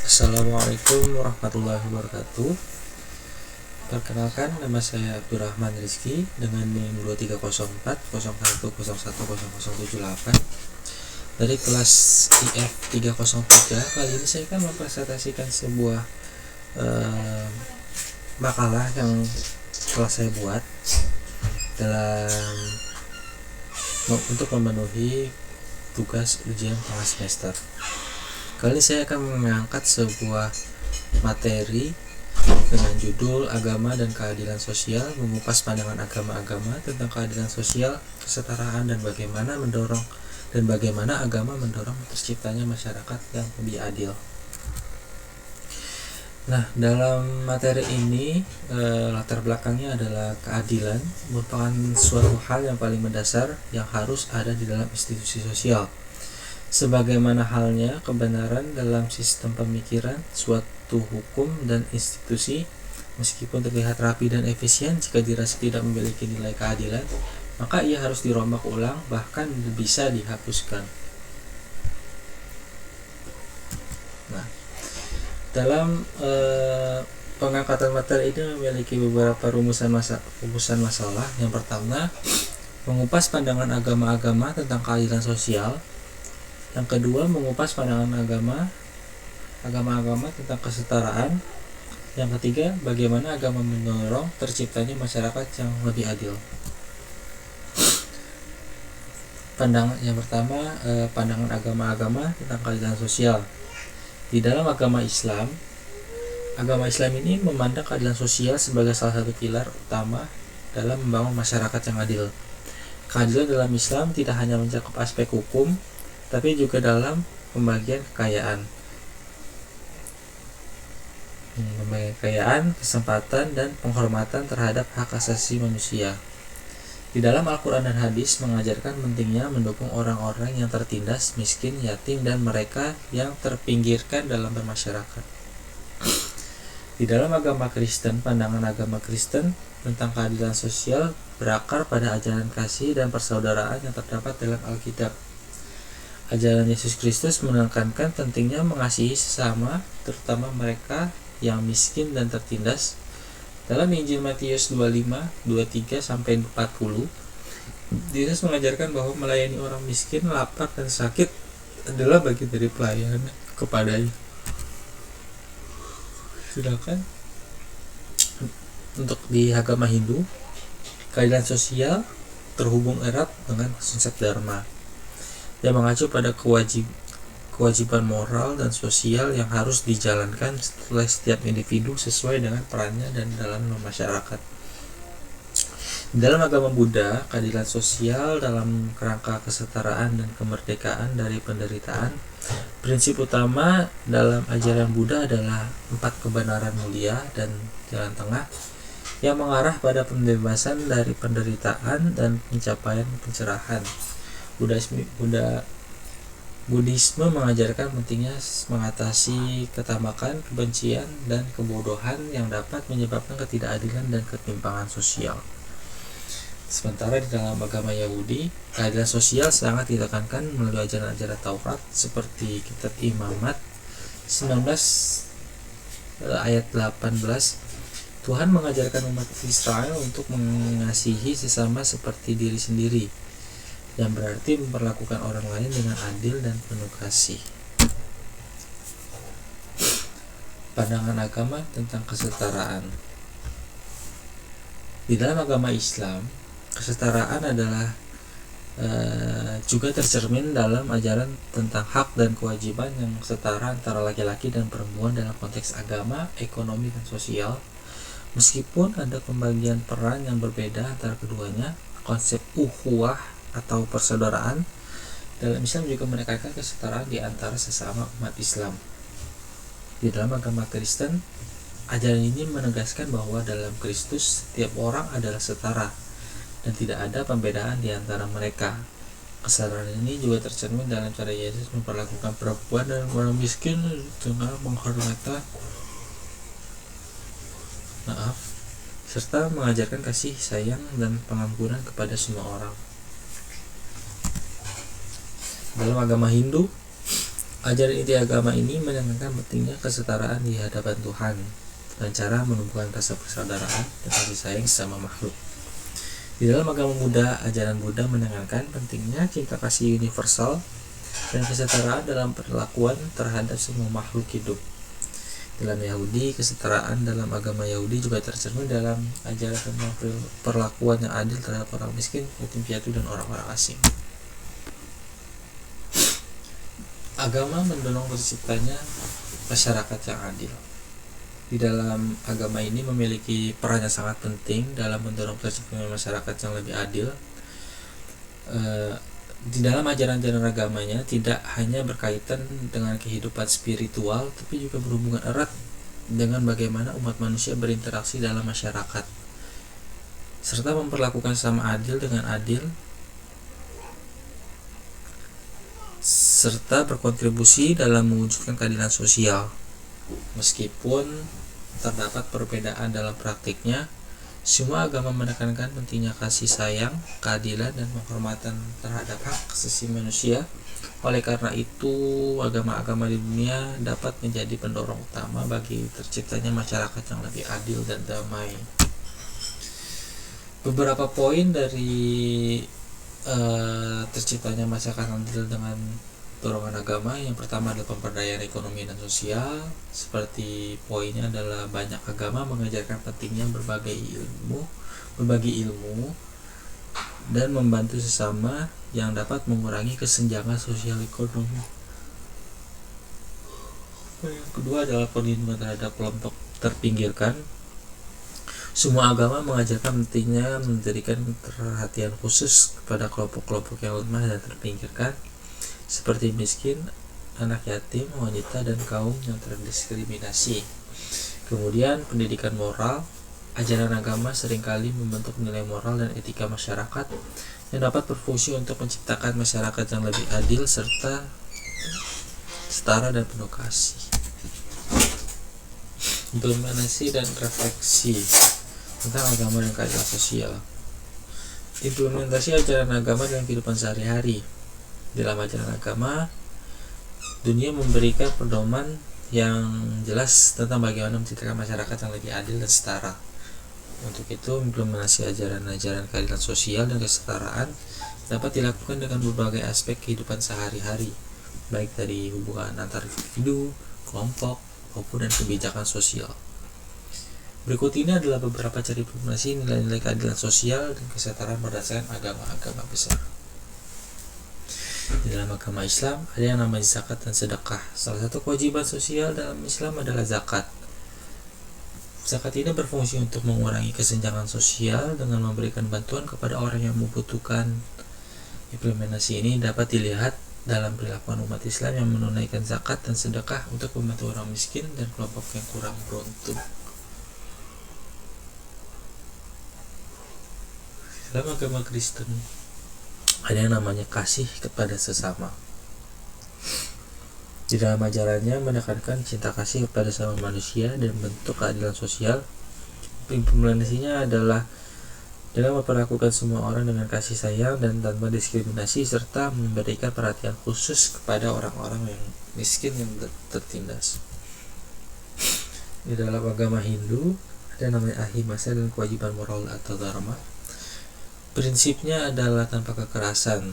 Assalamualaikum warahmatullahi wabarakatuh. Perkenalkan, nama saya Abdurrahman Rizky dengan NIM 230401010078 dari kelas IF 303. Kali ini saya akan mempresentasikan sebuah makalah yang telah saya buat untuk memenuhi tugas ujian tengah semester. Kali ini saya akan mengangkat sebuah materi dengan judul Agama dan Keadilan Sosial, mengupas pandangan agama-agama tentang keadilan sosial, kesetaraan, dan bagaimana agama mendorong terciptanya masyarakat yang lebih adil. Nah, dalam materi ini latar belakangnya adalah keadilan merupakan suatu hal yang paling mendasar yang harus ada di dalam institusi sosial. Sebagaimana halnya kebenaran dalam sistem pemikiran suatu hukum dan institusi, meskipun terlihat rapi dan efisien, jika dirasa tidak memiliki nilai keadilan, maka ia harus dirombak ulang, bahkan bisa dihapuskan. Nah, dalam pengangkatan materi ini memiliki beberapa rumusan masalah. Yang pertama, mengupas pandangan agama-agama tentang keadilan sosial. Yang kedua, mengupas pandangan agama-agama tentang kesetaraan. Yang ketiga, bagaimana agama mendorong terciptanya masyarakat yang lebih adil. Yang pertama, pandangan agama-agama tentang keadilan sosial. Di dalam agama Islam ini memandang keadilan sosial sebagai salah satu pilar utama dalam membangun masyarakat yang adil. Keadilan dalam Islam tidak hanya mencakup aspek hukum, tapi juga dalam pembagian kekayaan, kesempatan, dan penghormatan terhadap hak asasi manusia. Di dalam Al-Quran dan Hadis mengajarkan pentingnya mendukung orang-orang yang tertindas, miskin, yatim, dan mereka yang terpinggirkan dalam bermasyarakat. Di dalam agama Kristen, pandangan agama Kristen tentang keadilan sosial berakar pada ajaran kasih dan persaudaraan yang terdapat dalam Alkitab. Ajaran Yesus Kristus menekankan pentingnya mengasihi sesama, terutama mereka yang miskin dan tertindas. Dalam Injil Matius 25:23-40, Yesus mengajarkan bahwa melayani orang miskin, lapar, dan sakit adalah bagian dari pelayanan kepadanya. Sedangkan untuk di agama Hindu, keadilan sosial terhubung erat dengan konsep dharma yang mengacu pada kewajiban moral dan sosial yang harus dijalankan oleh setiap individu sesuai dengan perannya dan dalam masyarakat. Dalam agama Buddha, keadilan sosial dalam kerangka kesetaraan dan kemerdekaan dari penderitaan. Prinsip utama dalam ajaran Buddha adalah 4 kebenaran mulia dan jalan tengah yang mengarah pada pembebasan dari penderitaan dan pencapaian pencerahan. Buddhisme mengajarkan pentingnya mengatasi ketamakan, kebencian, dan kebodohan yang dapat menyebabkan ketidakadilan dan ketimpangan sosial. Sementara di dalam agama Yahudi, keadilan sosial sangat ditekankan melalui ajaran-ajaran Taurat seperti kitab Imamat 19 ayat 18. Tuhan mengajarkan umat Israel untuk mengasihi sesama seperti diri sendiri, yang berarti memperlakukan orang lain dengan adil dan penuh kasih. Pandangan agama tentang kesetaraan. Di dalam agama Islam, kesetaraan adalah juga tercermin dalam ajaran tentang hak dan kewajiban yang setara antara laki-laki dan perempuan dalam konteks agama, ekonomi, dan sosial. Meskipun ada pembagian peran yang berbeda antara keduanya, konsep ukhuwah atau persaudaraan dalam Islam juga menekankan kesetaraan di antara sesama umat Islam. Di dalam agama Kristen, ajaran ini menegaskan bahwa dalam Kristus setiap orang adalah setara dan tidak ada pembedaan di antara mereka. Kesetaraan ini juga tercermin dalam cara Yesus memperlakukan perempuan dan orang miskin dengan penghormatan, serta mengajarkan kasih sayang dan pengampunan kepada semua orang. Dalam agama Hindu, Ajaran inti agama ini menekankan pentingnya kesetaraan di hadapan Tuhan dengan cara menumbuhkan rasa persaudaraan dan kasih sayang sesama makhluk. Di dalam agama Buddha, ajaran Buddha menekankan pentingnya cinta kasih universal dan kesetaraan dalam perlakuan terhadap semua makhluk hidup. Dalam Yahudi, kesetaraan dalam agama Yahudi juga tercermin dalam ajaran tentang perlakuan yang adil terhadap orang miskin, yatim piatu, dan orang-orang asing. Agama mendorong terciptanya masyarakat yang adil. Di dalam agama ini memiliki peran yang sangat penting dalam mendorong terciptanya masyarakat yang lebih adil. Di dalam ajaran-ajaran agamanya tidak hanya berkaitan dengan kehidupan spiritual, tapi juga berhubungan erat dengan bagaimana umat manusia berinteraksi dalam masyarakat, serta memperlakukan sama adil dengan adil, serta berkontribusi dalam mewujudkan keadilan sosial. Meskipun terdapat perbedaan dalam praktiknya, semua agama menekankan pentingnya kasih sayang, keadilan, dan penghormatan terhadap hak asasi manusia. Oleh karena itu, agama-agama di dunia dapat menjadi pendorong utama bagi terciptanya masyarakat yang lebih adil dan damai. Beberapa poin dari terciptanya masyarakat adil dengan dorongan agama. Yang pertama adalah pemberdayaan ekonomi dan sosial. Seperti poinnya adalah banyak agama mengajarkan pentingnya berbagi ilmu dan membantu sesama yang dapat mengurangi kesenjangan sosial ekonomi. Yang kedua adalah perlindungan terhadap kelompok terpinggirkan. Semua agama mengajarkan pentingnya memberikan perhatian khusus kepada kelompok-kelompok yang lemah dan terpinggirkan, seperti miskin, anak yatim, wanita, dan kaum yang terdiskriminasi. Kemudian pendidikan moral. Ajaran agama seringkali membentuk nilai moral dan etika masyarakat yang dapat berfungsi untuk menciptakan masyarakat yang lebih adil serta setara dan penuh kasih. Implementasi dan refleksi tentang agama dan keadilan sosial. Implementasi ajaran agama dalam kehidupan sehari-hari. Dalam ajaran agama, dunia memberikan pedoman yang jelas tentang bagaimana menciptakan masyarakat yang lebih adil dan setara. Untuk itu, implementasi ajaran-ajaran keadilan sosial dan kesetaraan dapat dilakukan dengan berbagai aspek kehidupan sehari-hari, baik dari hubungan antar individu, kelompok, maupun dan kebijakan sosial. Berikut ini adalah beberapa cara implementasi nilai-nilai keadilan sosial dan kesetaraan berdasarkan agama-agama besar. Di dalam agama Islam ada yang namanya zakat dan sedekah. Salah satu kewajiban sosial dalam Islam adalah zakat. Zakat ini berfungsi untuk mengurangi kesenjangan sosial dengan memberikan bantuan kepada orang yang membutuhkan. Implementasi ini dapat dilihat dalam perilakuan umat Islam yang menunaikan zakat dan sedekah untuk membantu orang miskin dan kelompok yang kurang beruntung. Dalam agama Kristen ada yang namanya kasih kepada sesama. Di dalam ajarannya menekankan cinta kasih kepada sesama manusia dan bentuk keadilan sosial. Implementasinya adalah dalam memperlakukan semua orang dengan kasih sayang dan tanpa diskriminasi, serta memberikan perhatian khusus kepada orang-orang yang miskin yang tertindas. Di dalam agama Hindu ada namanya ahimsa dan kewajiban moral atau dharma. Prinsipnya adalah tanpa kekerasan.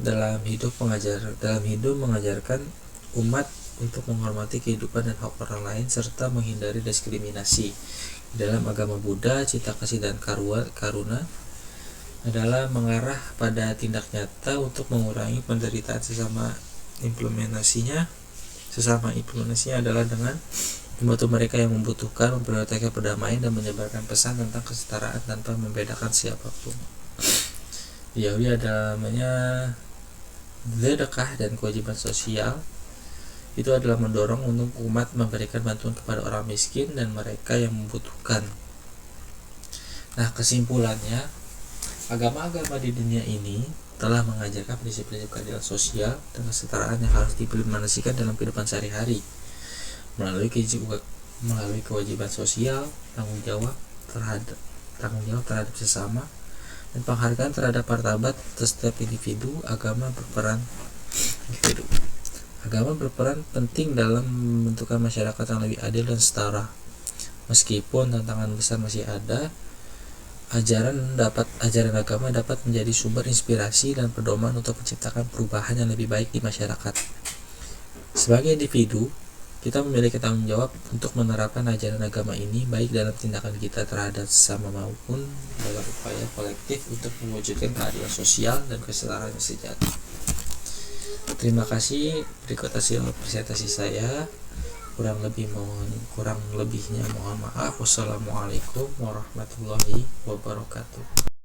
Dalam hidup mengajarkan umat untuk menghormati kehidupan dan hak orang lain serta menghindari diskriminasi. Dalam agama Buddha, cinta kasih dan karuna adalah mengarah pada tindak nyata untuk mengurangi penderitaan sesama. Implementasinya adalah dengan membantu mereka yang membutuhkan, memprioritaskan perdamaian, dan menyebarkan pesan tentang kesetaraan tanpa membedakan siapapun. Di Yahudi ada namanya sedekah dan kewajiban sosial. Itu adalah mendorong untuk umat memberikan bantuan kepada orang miskin dan mereka yang membutuhkan. Nah, kesimpulannya, agama-agama di dunia ini telah mengajarkan prinsip-prinsip keadilan sosial dan kesetaraan yang harus diimplementasikan dalam kehidupan sehari-hari melalui kewajiban sosial, tanggung jawab terhadap sesama, dan penghargaan terhadap martabat setiap individu. Agama berperan individu. Agama berperan penting dalam membentukkan masyarakat yang lebih adil dan setara. Meskipun tantangan besar masih ada, ajaran agama dapat menjadi sumber inspirasi dan pedoman untuk menciptakan perubahan yang lebih baik di masyarakat. Sebagai individu, kita memiliki tanggung jawab untuk menerapkan ajaran agama ini baik dalam tindakan kita terhadap sesama maupun dalam upaya kolektif untuk mewujudkan keadilan sosial dan kesetaraan yang sejati. Terima kasih. Berikut hasil presentasi saya. Kurang lebihnya mohon maaf. Wassalamualaikum warahmatullahi wabarakatuh.